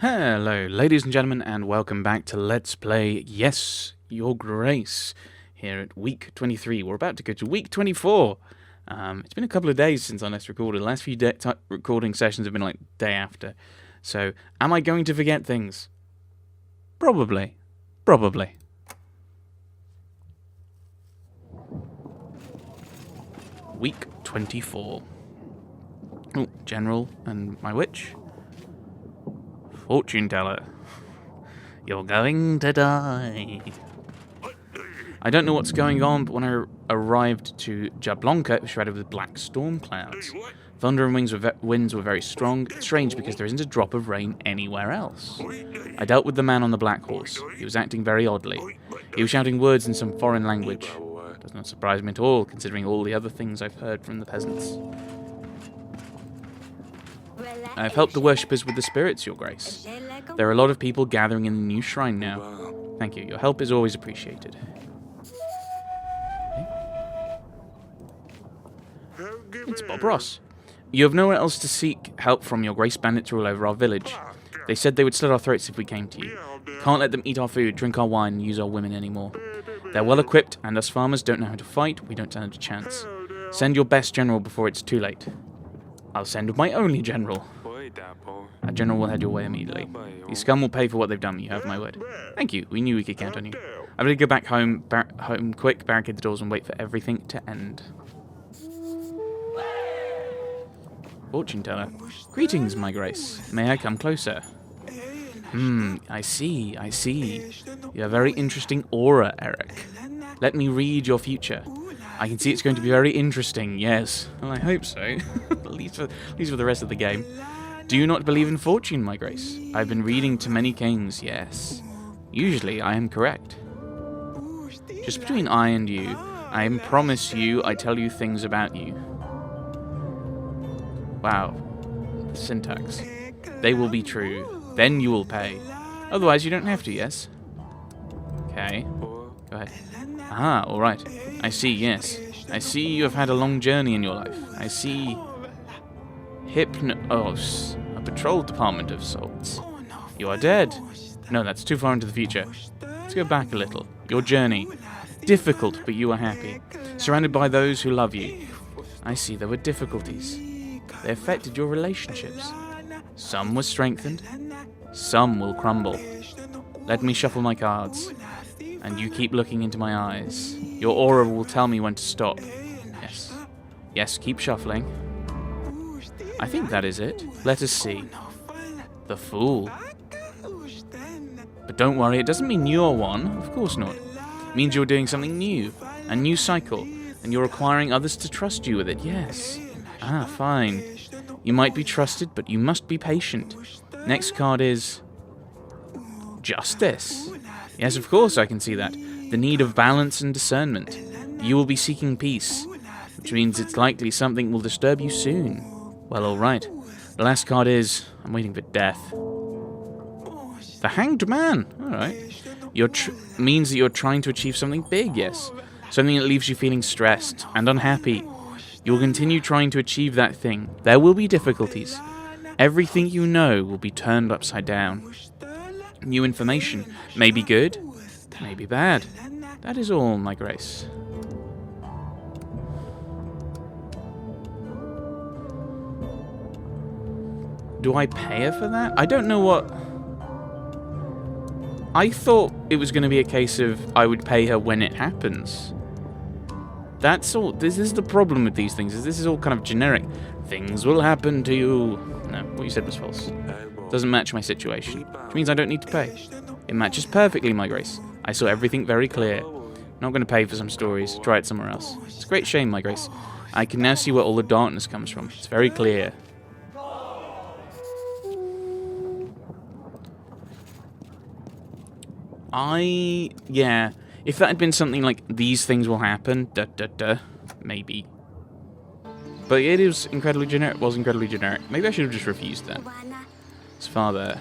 Hello, ladies and gentlemen, and welcome back to Let's Play Yes, Your Grace, here at week 23. We're about to go to week 24. It's been a couple of days since I last recorded. The last few recording sessions have been like day after. So, am I going to forget things? Probably. Probably. Week 24. Oh, General and my witch. Fortune teller. You're going to die. I don't know what's going on, but when I arrived to Jablonka, it was shrouded with black storm clouds. Thunder and winds were very strong. It's strange because there isn't a drop of rain anywhere else. I dealt with the man on the black horse. He was acting very oddly. He was shouting words in some foreign language. Does not surprise me at all, considering all the other things I've heard from the peasants. I've helped the worshippers with the spirits, Your Grace. There are a lot of people gathering in the new shrine now. Thank you. Your help is always appreciated. It's Bob Ross. You have nowhere else to seek help from. Your Grace bandits rule over our village. They said they would slit our throats if we came to you. Can't let them eat our food, drink our wine, and use our women anymore. They're well equipped, and us farmers don't know how to fight. We don't stand a chance. Send your best general before it's too late. I'll send my only general. A general will head your way immediately. These scum will pay for what they've done, you have my word. Thank you, we knew we could count on you. I better go back home, quick, barricade the doors and wait for everything to end. Fortune teller. Greetings, my grace. May I come closer? I see. You have a very interesting aura, Eric. Let me read your future. I can see it's going to be very interesting, yes. Well, I hope so. at least for the rest of the game. Do you not believe in fortune, my grace? I've been reading to many kings, yes. Usually, I am correct. Just between I and you, I promise you I tell you things about you. Wow. The syntax. They will be true. Then you will pay. Otherwise, you don't have to, yes? Okay. Go ahead. Ah, alright. I see, yes. I see you have had a long journey in your life. I see... a patrol department of sorts. You are dead. No, that's too far into the future. Let's go back a little. Your journey. Difficult, but you are happy. Surrounded by those who love you. I see there were difficulties. They affected your relationships. Some were strengthened. Some will crumble. Let me shuffle my cards. And you keep looking into my eyes. Your aura will tell me when to stop. Yes. Yes, keep shuffling. I think that is it. Let us see. The Fool. But don't worry, it doesn't mean you're one. Of course not. It means you're doing something new. A new cycle. And you're requiring others to trust you with it. Yes. Ah, fine. You might be trusted, but you must be patient. Next card is... Justice. Yes, of course, I can see that. The need of balance and discernment. You will be seeking peace, which means it's likely something will disturb you soon. Well, alright. The last card is... I'm waiting for death. The Hanged Man. Alright. Means that you're trying to achieve something big, yes. Something that leaves you feeling stressed and unhappy. You'll continue trying to achieve that thing. There will be difficulties. Everything you know will be turned upside down. New information may be good, may be bad. That is all, my grace. Do I pay her for that? I don't know what... I thought it was going to be a case of I would pay her when it happens. That's all. This is the problem with these things, is this is all kind of generic. Things will happen to you. No, what you said was false. Doesn't match my situation, which means I don't need to pay. It matches perfectly, my grace. I saw everything very clear. Not going to pay for some stories. Try it somewhere else. It's a great shame, my grace. I can now see where all the darkness comes from. It's very clear. Yeah. If that had been something like, these things will happen, maybe. But it is incredibly generic. Was incredibly generic. Maybe I should have just refused that. His father.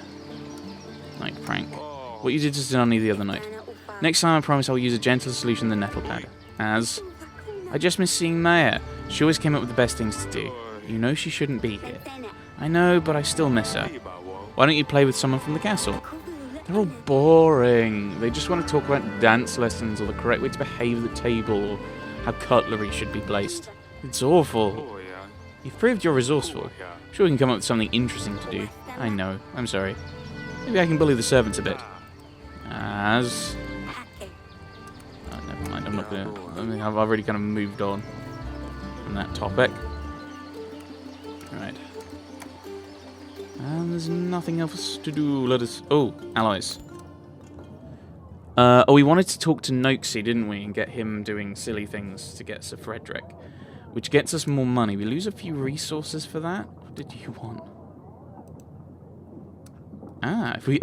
Like Frank. What you did to Zanoni the other night. Next time I promise I'll use a gentler solution than nettle powder. As... I just miss seeing Maya. She always came up with the best things to do. You know she shouldn't be here. I know, but I still miss her. Why don't you play with someone from the castle? They're all boring. They just want to talk about dance lessons or the correct way to behave at the table or how cutlery should be placed. It's awful. You've proved you're resourceful. Sure we can come up with something interesting to do. I know. I'm sorry. Maybe I can bully the servants a bit. As... Oh, never mind. I'm not going to... I've already kind of moved on from that topic. Right. And there's nothing else to do. Let us... Oh, allies. Oh, we wanted to talk to Noaksey, didn't we? And get him doing silly things to get Sir Frederick. Which gets us more money. We lose a few resources for that. What did you want? Ah, if we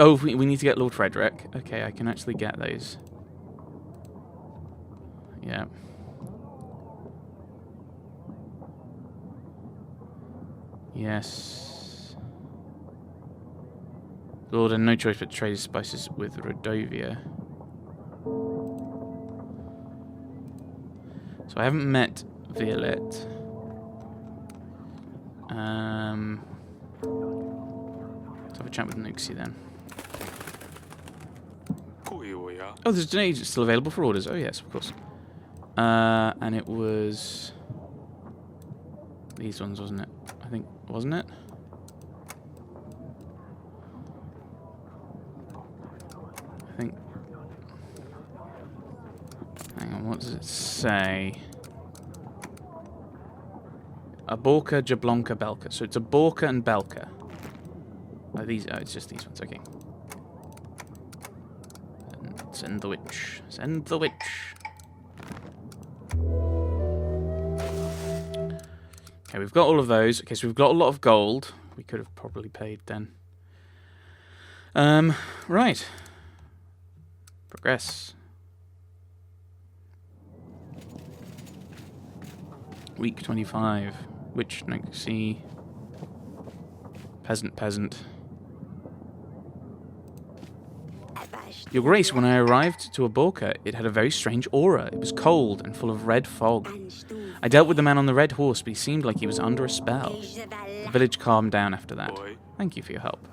need to get Lord Frederick. Okay, I can actually get those. Yeah. Yes. Lord had no choice but to trade his spices with Rodovia. So I haven't met Violet. Let's have a chat with Noaksey then. Oh, there's an agent still available for orders. Oh yes, of course. And it was these ones, wasn't it? I think, wasn't it? I think. Hang on, what does it say? A Borka, Jablonka, Belka. So it's a Borka and Belka. Oh, these. Oh, it's just these ones. Okay. Send the witch. Send the witch. Okay, we've got all of those. Okay, so we've got a lot of gold. We could have probably paid then. Right. Progress. Week 25. Which, Noaksey. Peasant. Your Grace, when I arrived to Aborka, it had a very strange aura. It was cold and full of red fog. I dealt with the man on the red horse, but he seemed like he was under a spell. The village calmed down after that. Thank you for your help.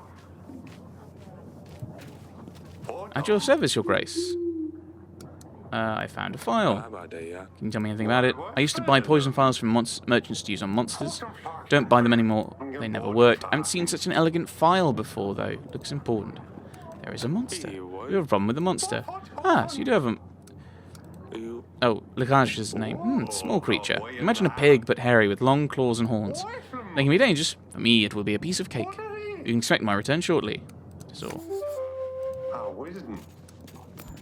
At your service, Your Grace. I found a file. Can you tell me anything about it? I used to buy poison files from merchants to use on monsters. Don't buy them anymore. They never worked. I haven't seen such an elegant file before, though. Looks important. There is a monster. You have a problem with the monster. Ah, so you do have a... Oh, Lakage's name. Small creature. Imagine a pig, but hairy, with long claws and horns. They can be dangerous. For me, it will be a piece of cake. You can expect my return shortly. That's all.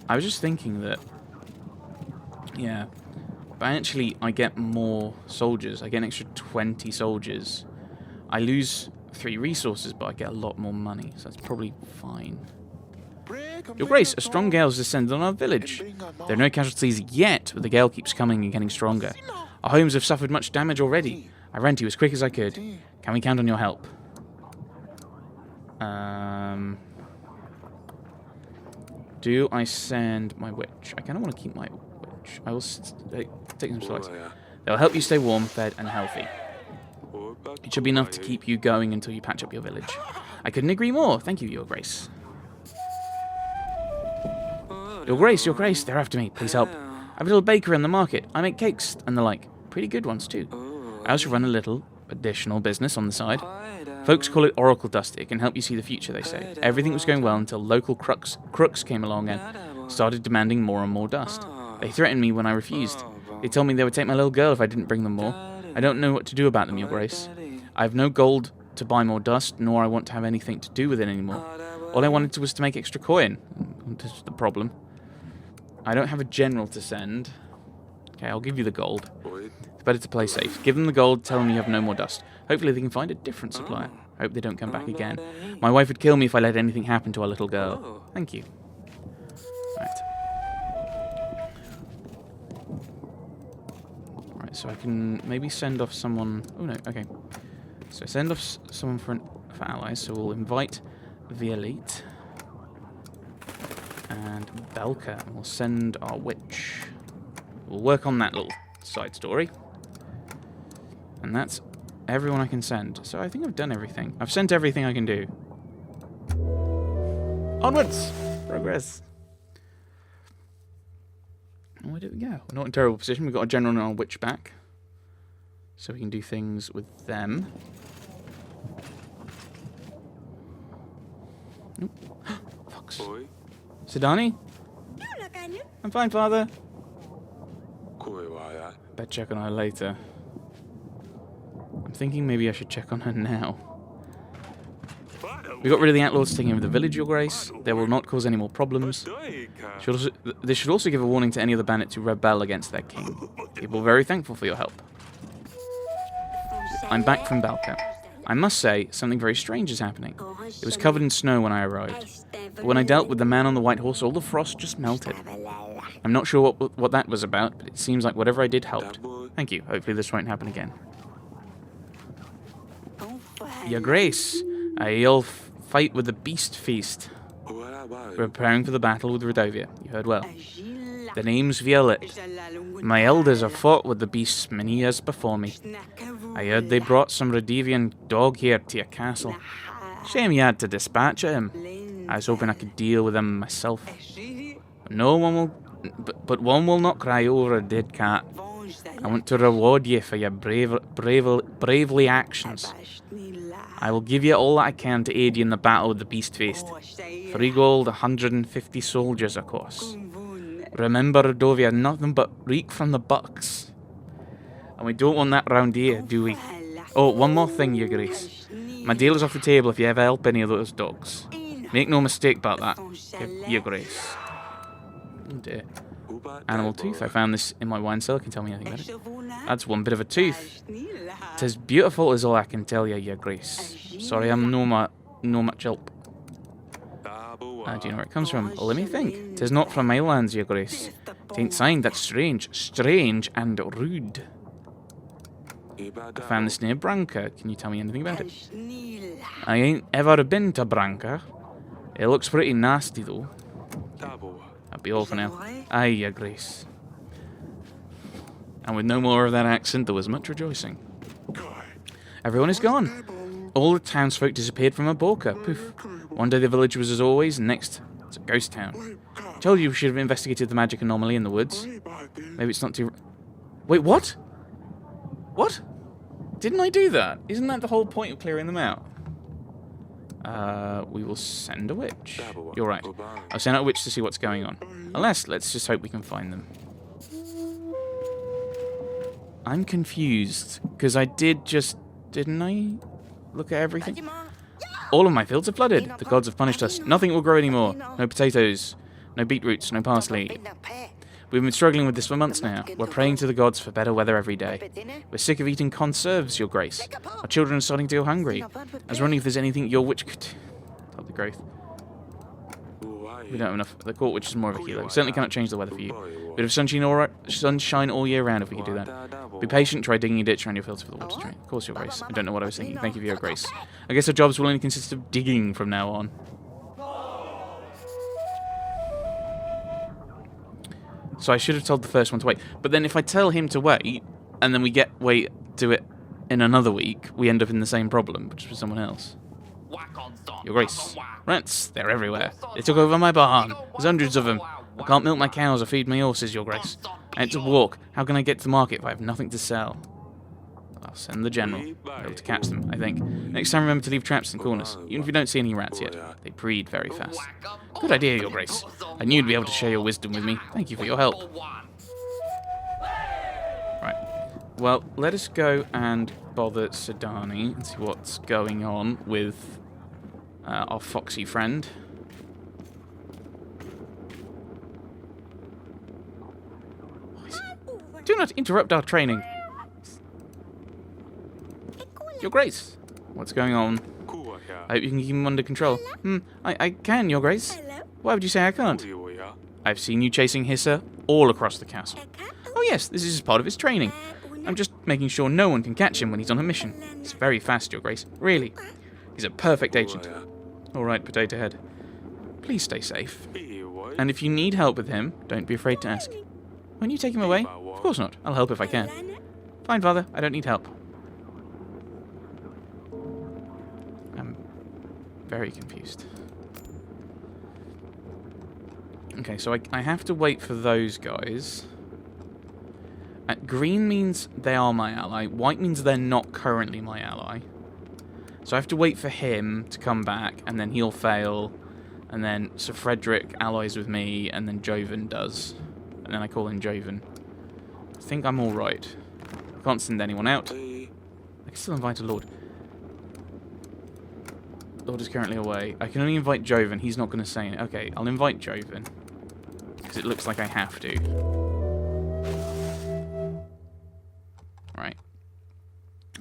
I was just thinking that... Yeah. But actually, I get more soldiers. I get an extra 20 soldiers. I lose 3 resources, but I get a lot more money. So that's probably fine. Your Grace, a strong gale has descended on our village. There are no casualties yet, but the gale keeps coming and getting stronger. Our homes have suffered much damage already. I ran to you as quick as I could. Can we count on your help? Do I send my witch? I kind of want to keep my witch. I will take some supplies. They'll help you stay warm, fed, and healthy. It should be enough to keep you going until you patch up your village. I couldn't agree more. Thank you, Your Grace. Your Grace, they're after me. Please help. I have a little bakery on the market. I make cakes and the like. Pretty good ones, too. I also run a little additional business on the side. Folks call it Oracle Dust. It can help you see the future, they say. Everything was going well until local crooks came along and started demanding more and more dust. They threatened me when I refused. They told me they would take my little girl if I didn't bring them more. I don't know what to do about them, Your Grace. I have no gold to buy more dust, nor I want to have anything to do with it anymore. All I wanted was to make extra coin. This is the problem. I don't have a general to send. Okay, I'll give you the gold. It's better to play safe. Give them the gold, tell them you have no more dust. Hopefully they can find a different supplier. I hope they don't come back again. My wife would kill me if I let anything happen to our little girl. Thank you. Right, so I can maybe send off someone... Oh, no, okay. So send off someone for allies. So we'll invite Violet and Belka, and we'll send our witch. We'll work on that little side story. And that's everyone I can send. So I think I've done everything. I've sent everything I can do. Onwards! Progress. And where did we go? We're not in a terrible position. We've got a general and our witch back. So we can do things with them. Nope. Fox. Sidani? I'm fine, Father. Better check on her later. I'm thinking maybe I should check on her now. We got rid of the outlaws taking over the village, Your Grace. They will not cause any more problems. This should also give a warning to any of the bandits who rebel against their king. People are very thankful for your help. I'm back from Balka. I must say, something very strange is happening. It was covered in snow when I arrived. But when I dealt with the man on the white horse, all the frost just melted. I'm not sure what that was about, but it seems like whatever I did helped. Thank you. Hopefully this won't happen again. Your Grace, I'll fight with the Beast Feast. We're preparing for the battle with Redovia. You heard well. The name's Violet. My elders have fought with the beasts many years before me. I heard they brought some Redovian dog here to your castle. Shame you had to dispatch him. I was hoping I could deal with him myself. No one will, but one will not cry over a dead cat. I want to reward you for your bravely actions. I will give you all that I can to aid you in the battle with the Beast Feast. 3 gold, 150 soldiers, of course. Remember, Redovia, nothing but reek from the bucks. And we don't want that round here, do we? Oh, one more thing, Your Grace. My deal is off the table if you ever help any of those dogs. Make no mistake about that, Your Grace. Oh dear. Animal tooth. I found this in my wine cellar. Can you tell me anything about it? That's one bit of a tooth. 'Tis beautiful is all I can tell you, Your Grace. Sorry, I'm no much help. Do you know where it comes from? Well, let me think. 'Tis not from my lands, Your Grace. It ain't signed. That's strange. Strange and rude. I found this near Branca. Can you tell me anything about it? I ain't ever been to Branca. It looks pretty nasty, though. That'll be all for now. Aye, Your Grace. And with no more of that accent, there was much rejoicing. Everyone is gone. All the townsfolk disappeared from Aborka. Poof. One day the village was as always, and next, it's a ghost town. I told you we should have investigated the magic anomaly in the woods. Maybe it's not too... Wait, what? What? Didn't I do that? Isn't that the whole point of clearing them out? We will send a witch. You're right. I'll send out a witch to see what's going on. Alas, let's just hope we can find them. I'm confused, because I did just... Didn't I look at everything? All of my fields are flooded. The gods have punished us. Nothing will grow anymore. No potatoes. No beetroots. No parsley. We've been struggling with this for months now. We're praying to the gods for better weather every day. We're sick of eating conserves, Your Grace. Our children are starting to go hungry. I was wondering if there's anything your witch could... Help the growth. We don't have enough. The court witch is more of a healer. We certainly cannot change the weather for you. Bit of sunshine all year round if we could do that. Be patient, try digging a ditch around your fields for the water drain. Of course, Your Grace. I don't know what I was thinking. Thank you for your grace. I guess our jobs will only consist of digging from now on. So I should have told the first one to wait. But then if I tell him to wait, and then we do it in another week, we end up in the same problem, but just with someone else. Your Grace. Rats, they're everywhere. They took over my barn. There's hundreds of them. I can't milk my cows or feed my horses, Your Grace. I had to walk. How can I get to the market if I have nothing to sell? I'll send the general. I'll be able to catch them, I think. Next time remember to leave traps in corners, even if you don't see any rats yet. They breed very fast. Good idea, Your Grace. I knew you'd be able to share your wisdom with me. Thank you for your help. Right. Well, let us go and bother Sidani and see what's going on with our foxy friend. Do not interrupt our training. Your Grace. What's going on? I hope you can keep him under control. I can, Your Grace. Why would you say I can't? I've seen you chasing Hissa all across the castle. Oh yes, this is part of his training. I'm just making sure no one can catch him when he's on a mission. He's very fast, Your Grace. Really. He's a perfect agent. Alright, Potato Head. Please stay safe. And if you need help with him, don't be afraid to ask. Won't you take him away? Of course not. I'll help if I can. Fine, Father. I don't need help. I'm very confused. Okay, so I have to wait for those guys. Green means they are my ally. White means they're not currently my ally. So I have to wait for him to come back, and then he'll fail. And then Sir Frederick allies with me, and then Joven does. And then I call in Joven. I think I'm alright. I can't send anyone out. I can still invite a Lord. Lord is currently away. I can only invite Joven. He's not going to say it. Okay, I'll invite Joven. Because it looks like I have to. Right.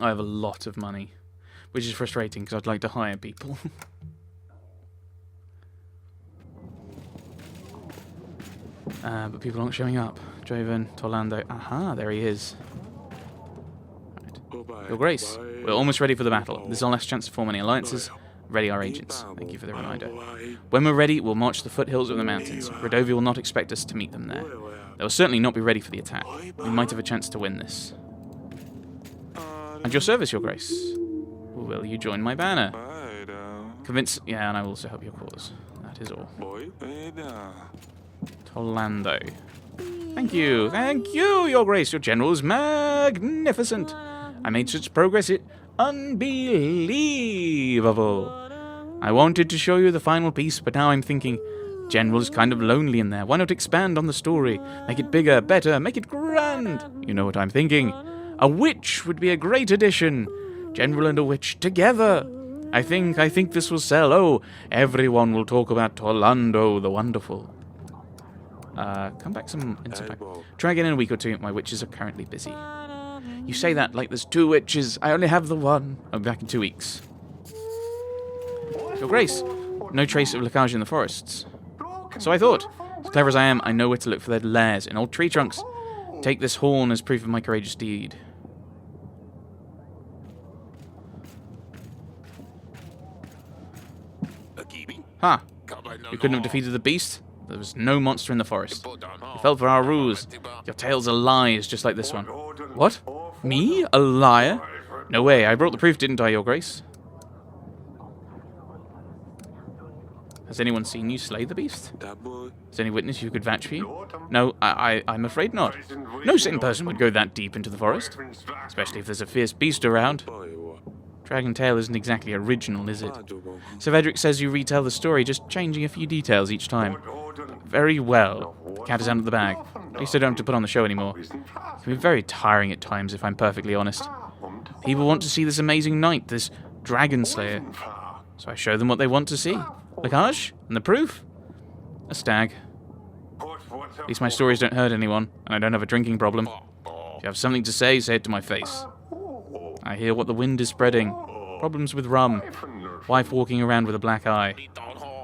I have a lot of money. Which is frustrating, because I'd like to hire people. But people aren't showing up. Joven, Torlando. Aha, there he is. Right. Your Grace, we're almost ready for the battle. This is our last chance to form any alliances. Ready our agents. Thank you for the reminder. When we're ready, we'll march to the foothills of the mountains. Rodovia will not expect us to meet them there. They will certainly not be ready for the attack. We might have a chance to win this. At your service, Your Grace. Will you join my banner? Convince... Yeah, and I will also help your cause. That is all. Orlando. Thank you, Your Grace. Your general is magnificent. I made such progress, it unbelievable. I wanted to show you the final piece, but now I'm thinking, General is kind of lonely in there. Why not expand on the story? Make it bigger, better, make it grand. You know what I'm thinking. A witch would be a great addition. General and a witch together. I think this will sell. Oh, everyone will talk about Orlando the Wonderful. Come back some instant pack. Try again in a week or two. My witches are currently busy. You say that like there's 2 witches. I only have the one. I'll be back in 2 weeks. Your Grace, no trace of Lacage in the forests. So I thought. As clever as I am, I know where to look for their lairs in old tree trunks. Take this horn as proof of my courageous deed. Ha! You couldn't have defeated the beast? There was no monster in the forest. You fell for our ruse. Your tales are lies, just like this one. What? Me? A liar? No way, I brought the proof, didn't I, Your Grace? Has anyone seen you slay the beast? Is any witness you could vouch for you? No, I'm afraid not. No sane person would go that deep into the forest. Especially if there's a fierce beast around. Dragon Tale isn't exactly original, is it? Sir Frederick says you retell the story, just changing a few details each time. Very well. The cat is out of the bag. At least I don't have to put on the show anymore. It can be very tiring at times, if I'm perfectly honest. People want to see this amazing knight, this dragon slayer. So I show them what they want to see. Lacage? And the proof? A stag. At least my stories don't hurt anyone, and I don't have a drinking problem. If you have something to say, say it to my face. I hear what the wind is spreading. Problems with rum. Wife walking around with a black eye.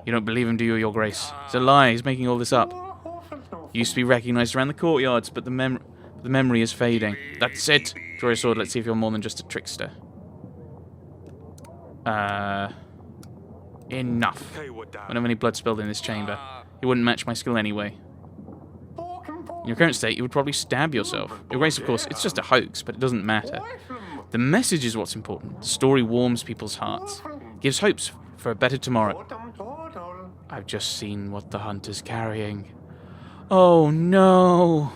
You don't believe him, do you, Your Grace? It's a lie, he's making all this up. Used to be recognized around the courtyards, but the memory is fading. That's it! Draw your sword, let's see if you're more than just a trickster. Enough. I don't have any blood spilled in this chamber. You wouldn't match my skill anyway. In your current state, you would probably stab yourself. Your Grace, of course, it's just a hoax, but it doesn't matter. The message is what's important. The story warms people's hearts. Gives hopes for a better tomorrow. I've just seen what the hunt is carrying. Oh no!